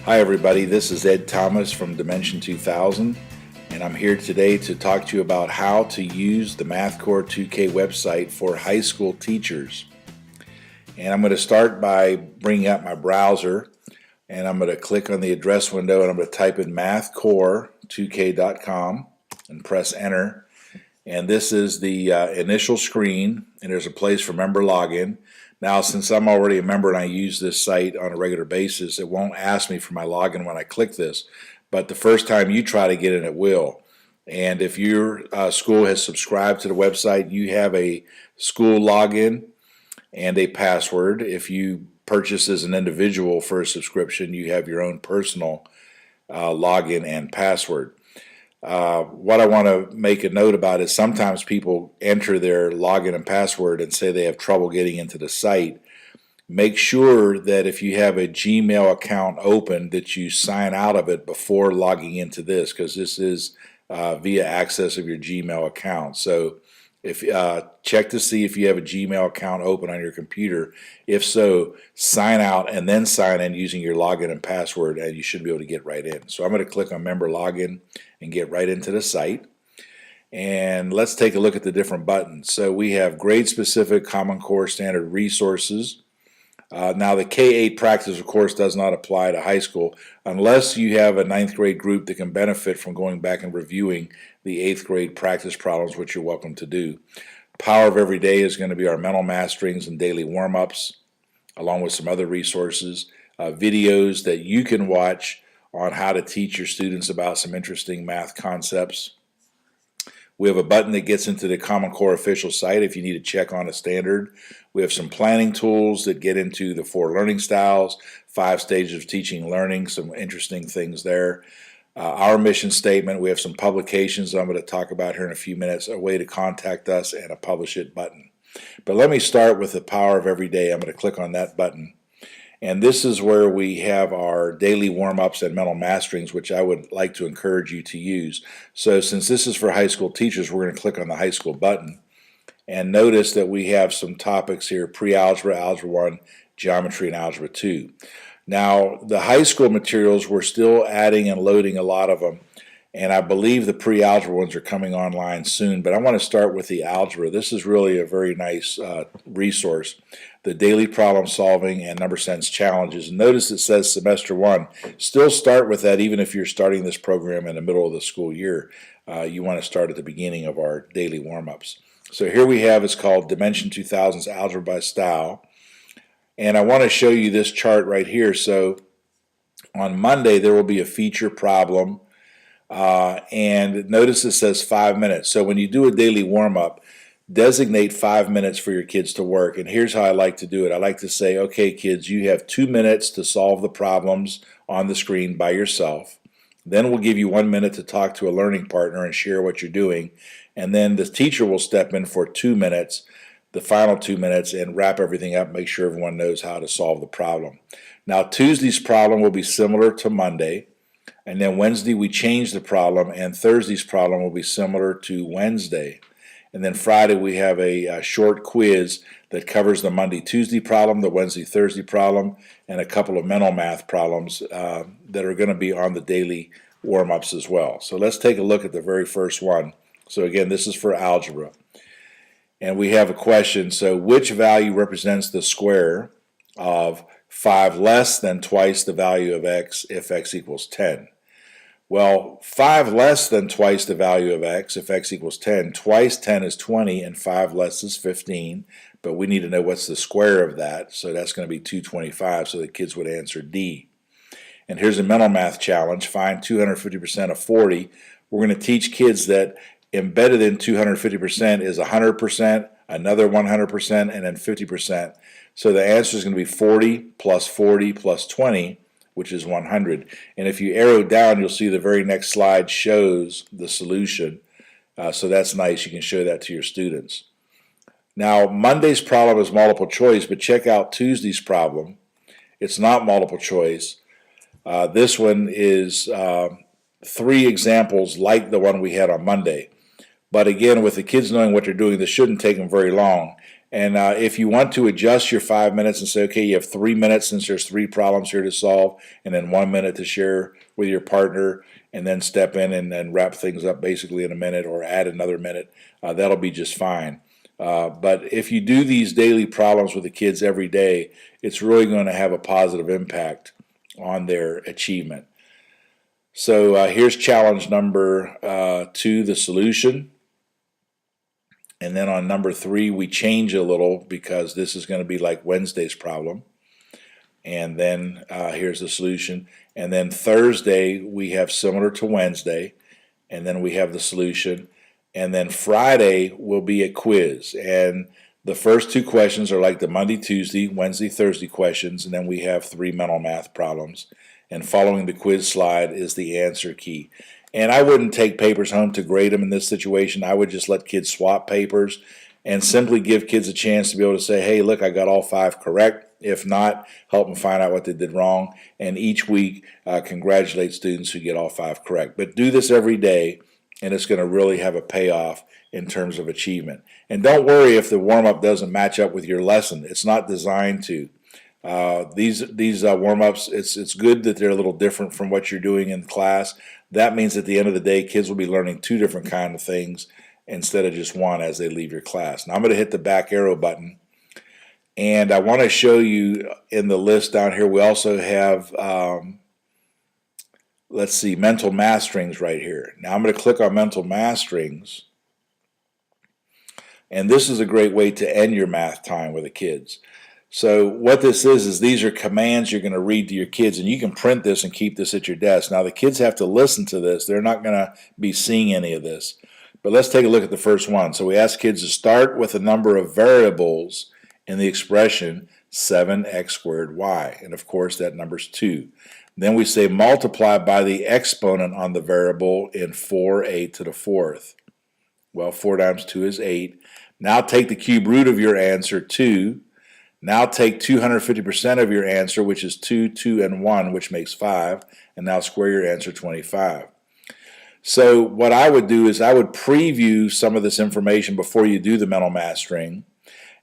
Hi everybody, this is Ed Thomas from Dimension 2000, and I'm here today to talk to you about how to use the Mathcore2k website for high school teachers. And I'm going to start by bringing up my browser, and I'm going to click on the address window, and I'm going to type in mathcore2k.com and press enter. And this is the initial screen, and there's a place for member login. Now, since I'm already a member and I use this site on a regular basis, it won't ask me for my login when I click this, but the first time you try to get in, it will. And if your school has subscribed to the website, you have a school login and a password. If you purchase as an individual for a subscription, you have your own personal login and password. What I want to make a note about is sometimes people enter their login and password and say they have trouble getting into the site. Make sure that if you have a Gmail account open that you sign out of it before logging into this, because this is via access of your Gmail account. So if check to see if you have a Gmail account open on your computer. If so, sign out and then sign in using your login and password, and you should be able to get right in. So I'm going to click on Member Login and get right into the site. And let's take a look at the different buttons. So we have grade-specific, Common Core, Standard Resources. Now the K-8 practice, of course, does not apply to high school unless you have a 9th grade group that can benefit from going back and reviewing the 8th grade practice problems, which you're welcome to do. Power of Every Day is going to be our mental masterings and daily warm-ups, along with some other resources, videos that you can watch on how to teach your students about some interesting math concepts. We have a button that gets into the Common Core official site if you need to check on a standard. We have some planning tools that get into the 4 learning styles, 5 stages of teaching and learning, some interesting things there. Our mission statement, we have some publications I'm going to talk about here in a few minutes, a way to contact us, and a publish it button. But let me start with the Power of Every Day. I'm going to click on that button. And this is where we have our daily warm-ups and mental masterings, which I would like to encourage you to use. So since this is for high school teachers, we're going to click on the high school button. And notice that we have some topics here: pre-algebra, algebra 1, geometry, and algebra 2. Now, the high school materials, we're still adding and loading a lot of them. And I believe the pre-algebra ones are coming online soon, but I want to start with the algebra. This is really a very nice resource. The daily problem solving and number sense challenges. And notice it says semester 1. Still start with that even if you're starting this program in the middle of the school year. You want to start at the beginning of our daily warm-ups. So here we have, it's called Dimension 2000's Algebra by Style. And I want to show you this chart right here. So on Monday there will be a feature problem. And notice it says 5 minutes. So when you do a daily warm-up, designate 5 minutes for your kids to work. And here's how I like to do it. I like to say, okay, kids, you have 2 minutes to solve the problems on the screen by yourself. Then we'll give you 1 minute to talk to a learning partner and share what you're doing. And then the teacher will step in for 2 minutes, the final 2 minutes, and wrap everything up, make sure everyone knows how to solve the problem. Now, Tuesday's problem will be similar to Monday. And then Wednesday we change the problem, and Thursday's problem will be similar to Wednesday. And then Friday we have a short quiz that covers the Monday, Tuesday problem, the Wednesday, Thursday problem, and a couple of mental math problems that are going to be on the daily warm-ups as well. So let's take a look at the very first one. So again, this is for algebra. And we have a question. So which value represents the square of 5 less than twice the value of x if x equals 10? Well, 5 less than twice the value of x if x equals 10. Twice 10 is 20 and 5 less is 15. But we need to know what's the square of that. So that's going to be 225. So the kids would answer D. And here's a mental math challenge. Find 250% of 40. We're going to teach kids that embedded in 250% is 100%, another 100%, and then 50%. So the answer is going to be 40 plus 20, which is 100. And if you arrow down, you'll see the very next slide shows the solution. So that's nice. You can show that to your students. Now, Monday's problem is multiple choice, but check out Tuesday's problem. It's not multiple choice. This one is 3 examples like the one we had on Monday. But again, with the kids knowing what they're doing, this shouldn't take them very long. And if you want to adjust your 5 minutes and say, okay, you have 3 minutes since there's 3 problems here to solve, and then 1 minute to share with your partner, and then step in and wrap things up basically in a minute or add another minute, that'll be just fine. But if you do these daily problems with the kids every day, it's really going to have a positive impact on their achievement. So here's challenge number 2, the solution. And then on number 3, we change a little because this is going to be like Wednesday's problem. And then here's the solution. And then Thursday, we have similar to Wednesday. And then we have the solution. And then Friday will be a quiz. And the first 2 questions are like the Monday, Tuesday, Wednesday, Thursday questions. And then we have 3 mental math problems. And following the quiz slide is the answer key. And I wouldn't take papers home to grade them in this situation. I would just let kids swap papers and simply give kids a chance to be able to say, hey, look, I got all 5 correct. If not, help them find out what they did wrong. And each week, congratulate students who get all 5 correct. But do this every day, and it's going to really have a payoff in terms of achievement. And don't worry if the warm-up doesn't match up with your lesson. It's not designed to. These warm-ups, it's good that they're a little different from what you're doing in class. That means at the end of the day, kids will be learning 2 different kinds of things instead of just one as they leave your class. Now I'm going to hit the back arrow button, and I want to show you in the list down here, we also have, let's see, mental math strings right here. Now I'm going to click on mental math strings, and this is a great way to end your math time with the kids. So what this is these are commands you're going to read to your kids, and you can print this and keep this at your desk. Now the kids have to listen to this. They're not going to be seeing any of this. But let's take a look at the first one. So we ask kids to start with a number of variables in the expression 7x squared y. And of course that number's 2. Then we say multiply by the exponent on the variable in 4a to the 4th. Well, 4 times 2 is 8. Now take the cube root of your answer, 2. Now take 250% of your answer, which is 2, 2, and 1, which makes 5, and now square your answer, 25. So what I would do is I would preview some of this information before you do the mental math string.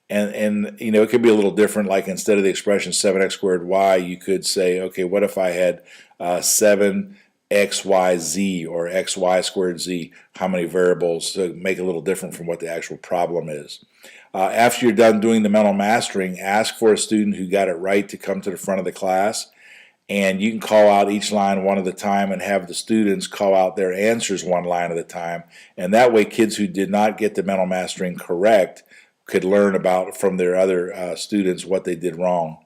And you know, it could be a little different, like instead of the expression 7x squared y, you could say, okay, what if I had 7xyz or xy squared z? How many variables? So make it a little different from what the actual problem is. After you're done doing the mental mastering, ask for a student who got it right to come to the front of the class, and you can call out each line one at a time and have the students call out their answers one line at a time. And that way kids who did not get the mental mastering correct could learn about from their other students what they did wrong.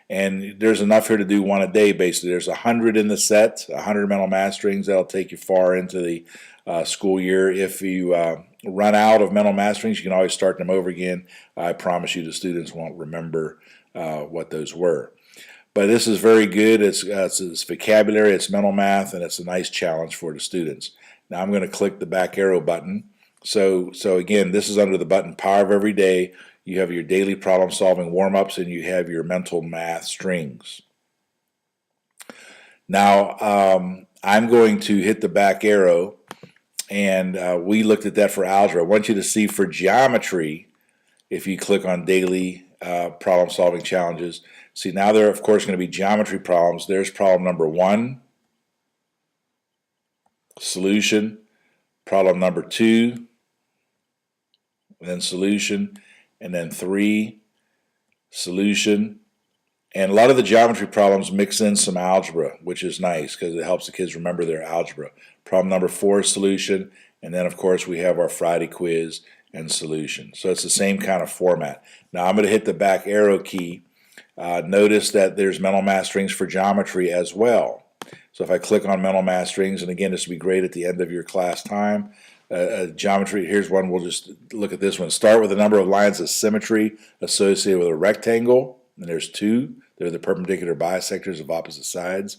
And there's enough here to do one a day, basically. There's 100 in the set, 100 mental masterings. That'll take you far into the school year. If you run out of mental masterings, you can always start them over again. I promise you the students won't remember what those were. But this is very good. It's vocabulary, it's mental math, and it's a nice challenge for the students. Now I'm going to click the back arrow button. So again, this is under the button Power of Every Day. You have your daily problem-solving warm-ups, and you have your mental math strings. Now, I'm going to hit the back arrow, and we looked at that for algebra. I want you to see for geometry, if you click on daily problem-solving challenges, see now there are, of course, going to be geometry problems. There's problem number 1, solution, problem number 2, and then solution, and then 3, solution. And a lot of the geometry problems mix in some algebra, which is nice because it helps the kids remember their algebra. Problem number 4 is solution, and then of course we have our Friday quiz and solution. So it's the same kind of format. Now I'm going to hit the back arrow key. Notice that there's mental math strings for geometry as well. So if I click on mental math strings, and again this would be great at the end of your class time, geometry, here's one, we'll just look at this one. Start with the number of lines of symmetry associated with a rectangle, and there's 2. They're the perpendicular bisectors of opposite sides.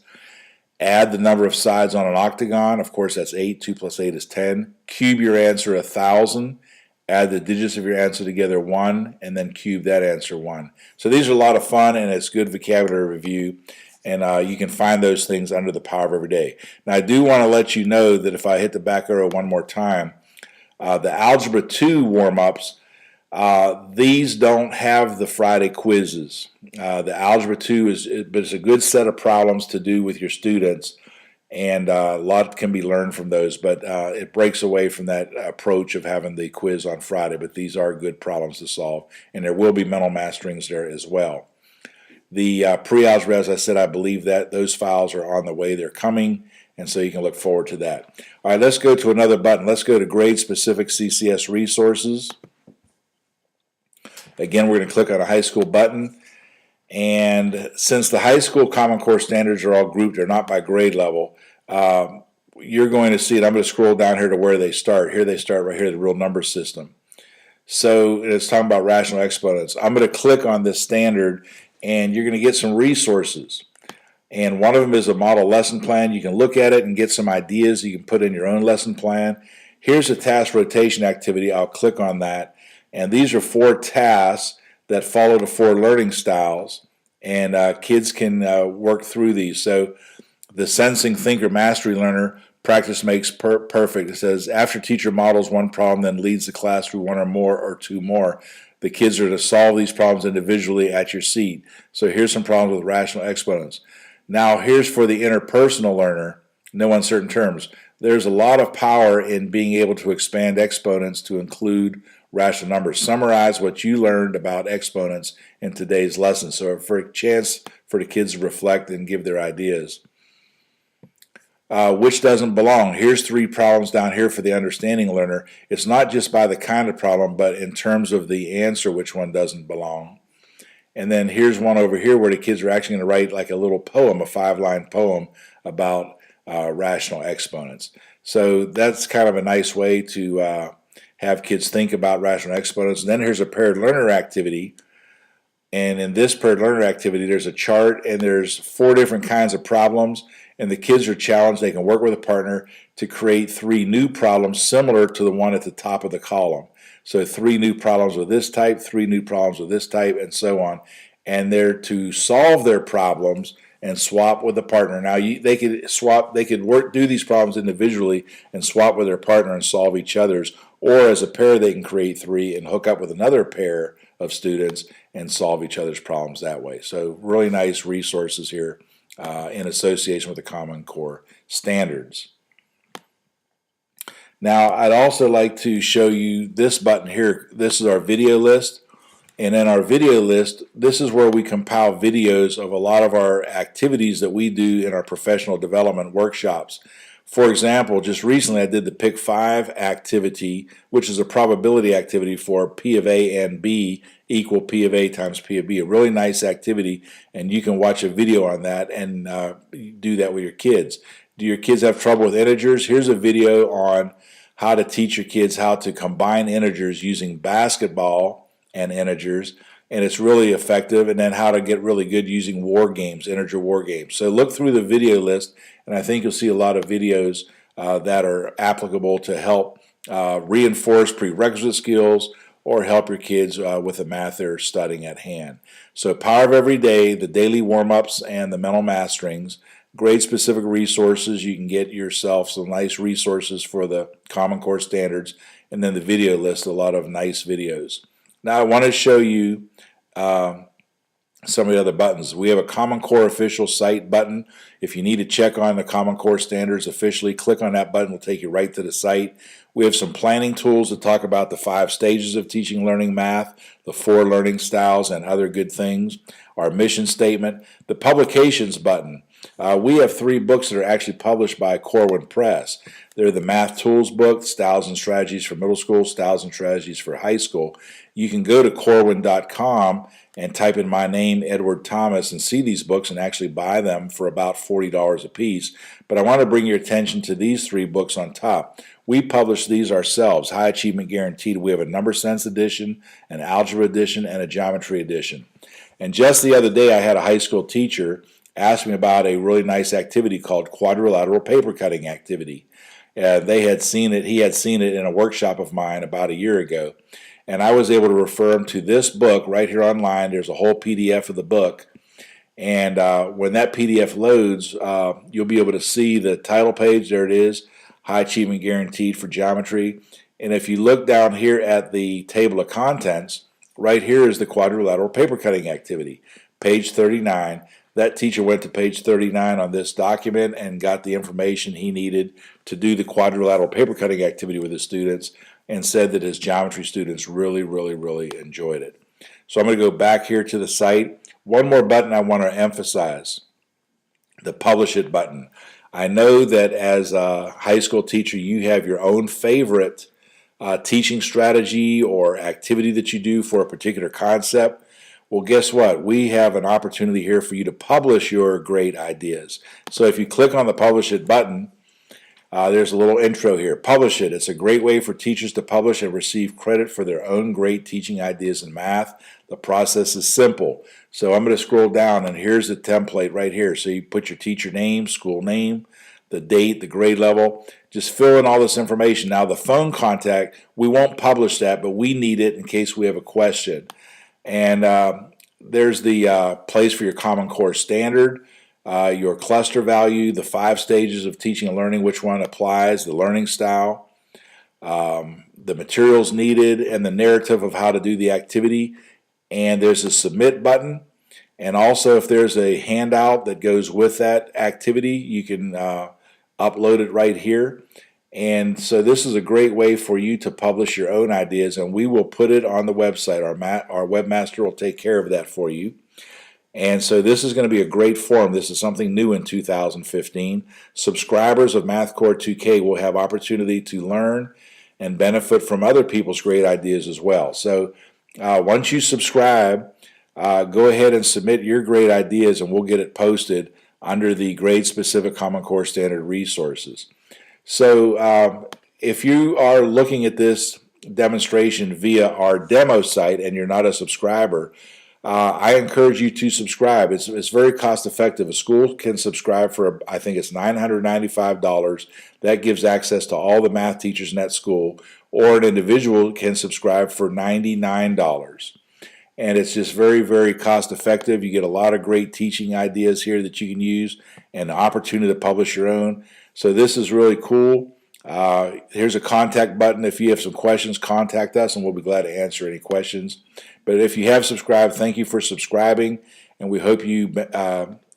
Add the number of sides on an octagon. Of course, that's 8. 2 plus 8 is 10. Cube your answer 1,000. Add the digits of your answer together 1, and then cube that answer 1. So these are a lot of fun, and it's good vocabulary review. And you can find those things under the Power of Every Day. Now, I do want to let you know that if I hit the back arrow one more time, the Algebra 2 warm-ups, These don't have the Friday quizzes. The Algebra 2 but it's a good set of problems to do with your students, and a lot can be learned from those, but it breaks away from that approach of having the quiz on Friday, but these are good problems to solve, and there will be mental masterings there as well. The pre-algebra, as I said, I believe that those files are on the way. They're coming, and so you can look forward to that. All right, let's go to another button. Let's go to grade-specific CCS resources. Again, we're going to click on a high school button, and since the high school Common Core standards are all grouped, they're not by grade level, you're going to see it. I'm going to scroll down here to where they start. Here they start right here, the real number system. So it's talking about rational exponents. I'm going to click on this standard, and you're going to get some resources. And one of them is a model lesson plan. You can look at it and get some ideas you can put in your own lesson plan. Here's a task rotation activity. I'll click on that. And these are 4 tasks that follow the 4 learning styles. And kids can work through these. So the sensing thinker mastery learner, practice makes perfect. It says, after teacher models one problem, then leads the class through 1 or more or 2 more. The kids are to solve these problems individually at your seat. So here's some problems with rational exponents. Now here's for the interpersonal learner, no uncertain terms. There's a lot of power in being able to expand exponents to include rational numbers. Summarize what you learned about exponents in today's lesson. So for a chance for the kids to reflect and give their ideas. Which doesn't belong. Here's 3 problems down here for the understanding learner. It's not just by the kind of problem, but in terms of the answer, which one doesn't belong. And then here's one over here where the kids are actually going to write like a little poem, a 5-line poem about rational exponents. So that's kind of a nice way to have kids think about rational exponents. And then here's a paired learner activity. And in this paired learner activity, there's a chart, and there's 4 different kinds of problems. And the kids are challenged. They can work with a partner to create 3 new problems similar to the one at the top of the column. So 3 new problems with this type, 3 new problems with this type, and so on. And they're to solve their problems and swap with a partner. Now they could do these problems individually and swap with their partner and solve each other's. Or as a pair, they can create 3 and hook up with another pair of students and solve each other's problems that way. So really nice resources here in association with the Common Core standards. Now, I'd also like to show you this button here. This is our video list. And in our video list, this is where we compile videos of a lot of our activities that we do in our professional development workshops. For example, just recently I did the Pick 5 activity, which is a probability activity for P of A and B equal P of A times P of B. A really nice activity, and you can watch a video on that and do that with your kids. Do your kids have trouble with integers? Here's a video on how to teach your kids how to combine integers using basketball and integers, and it's really effective. And then how to get really good using war games, integer war games. So look through the video list, and I think you'll see a lot of videos that are applicable to help reinforce prerequisite skills or help your kids with the math they're studying at hand. So Power of Every Day, the daily warm-ups, and the mental masterings. Grade-specific resources. You can get yourself some nice resources for the Common Core standards, and then the video list, a lot of nice videos. Now I want to show you some of the other buttons. We have a Common Core official site button. If you need to check on the Common Core standards officially, click on that button. It will take you right to the site. We have some planning tools that talk about the 5 stages of teaching learning math, the 4 learning styles, and other good things. Our mission statement. The publications button. We have 3 books that are actually published by Corwin Press. They're the Math Tools book, Styles and Strategies for Middle School, Styles and Strategies for High School. You can go to corwin.com and type in my name, Edward Thomas, and see these books and actually buy them for about $40 a piece. But I want to bring your attention to these 3 books on top. We publish these ourselves, High Achievement Guaranteed. We have a Number Sense edition, an Algebra edition, and a Geometry edition. And just the other day I had a high school teacher ask me about a really nice activity called Quadrilateral Paper Cutting Activity. He had seen it in a workshop of mine about a year ago. And I was able to refer them to this book right here online. There's a whole PDF of the book. And when that PDF loads, you'll be able to see the title page. There it is, High Achievement Guaranteed for Geometry. And if you look down here at the table of contents, right here is the quadrilateral paper cutting activity, page 39. That teacher went to page 39 on this document and got the information he needed to do the quadrilateral paper cutting activity with his students, and said that his geometry students really, really, really enjoyed it. So I'm going to go back here to the site. One more button I want to emphasize, the Publish It button. I know that as a high school teacher, you have your own favorite teaching strategy or activity that you do for a particular concept. Well, guess what? We have an opportunity here for you to publish your great ideas. So if you click on the Publish It button, there's a little intro here. Publish It. It's a great way for teachers to publish and receive credit for their own great teaching ideas in math. The process is simple. So I'm going to scroll down, and here's the template right here. So you put your teacher name, school name, the date, the grade level. Just fill in all this information. Now the phone contact, we won't publish that, but we need it in case we have a question. And there's the place for your Common Core standard, your cluster value, the 5 stages of teaching and learning, which one applies, the learning style, the materials needed, and the narrative of how to do the activity. And there's a submit button. And also, if there's a handout that goes with that activity, you can upload it right here. And so this is a great way for you to publish your own ideas, and we will put it on the website. Our webmaster will take care of that for you. And so this is going to be a great forum. This is something new in 2015. Subscribers of Mathcore2k will have opportunity to learn and benefit from other people's great ideas as well. So once you subscribe, go ahead and submit your great ideas, and we'll get it posted under the grade-specific Common Core Standard resources. So if you are looking at this demonstration via our demo site and you're not a subscriber, I encourage you to subscribe. It's very cost effective. A school can subscribe for, I think it's $995. That gives access to all the math teachers in that school, or an individual can subscribe for $99. And it's just very, very cost effective. You get a lot of great teaching ideas here that you can use, and the opportunity to publish your own. So this is really cool. Here's a contact button. If you have some questions, contact us, and we'll be glad to answer any questions. But if you have subscribed, thank you for subscribing, and we hope you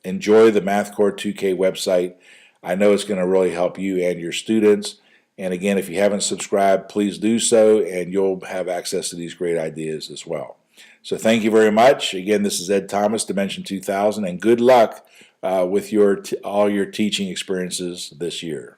enjoy the Mathcore2k website. I know it's going to really help you and your students. And again, if you haven't subscribed, please do so, and you'll have access to these great ideas as well. So thank you very much. Again, this is Ed Thomas, Dimension 2000, and good luck with all your teaching experiences this year.